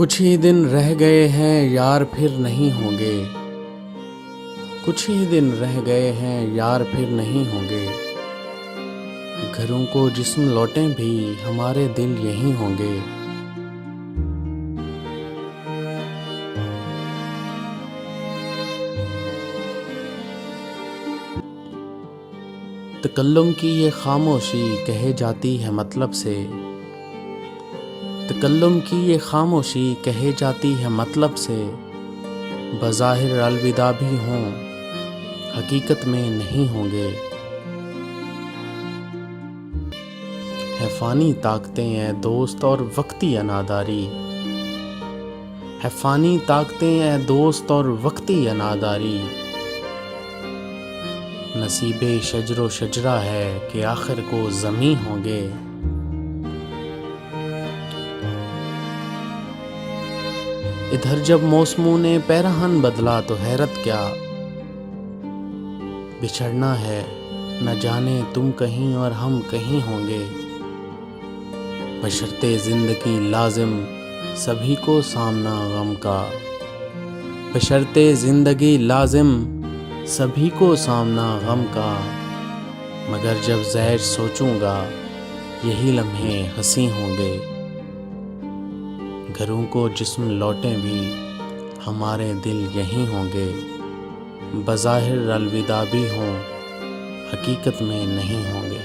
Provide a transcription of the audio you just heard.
कुछ ही दिन रह गए हैं यार फिर नहीं होंगे। कुछ ही दिन रह गए हैं यार फिर नहीं होंगे। घरों को जिस्म लौटें भी हमारे दिल यहीं होंगे। तकल्लुम की ये खामोशी कहे जाती है मतलब से। तकल्लुम की ये खामोशी कहे जाती है मतलब से। बज़ाहिर अलविदा भी हों हकीकत में नहीं होंगे। है फ़ानी ताकतें ऐ दोस्त और वक्ती अनादारी। है फ़ानी ताकतें ऐ दोस्त और वक्ती अनादारी। नसीबे शजरो शजरा है कि आखिर को ज़मीं होंगे। इधर जब मौसमों ने पैरहन बदला तो हैरत क्या। बिछड़ना है न जाने तुम कहीं और हम कहीं होंगे। बशर्ते ज़िंदगी लाज़िम सभी को सामना गम का। बशर्ते ज़िंदगी लाज़िम सभी को सामना गम का। मगर जब ज़ैर सोचूंगा यही लम्हे हंसी होंगे। घरों को जिस्म लौटें भी हमारे दिल यहीं होंगे। बज़ाहिर अलविदा भी हों हकीकत में नहीं होंगे।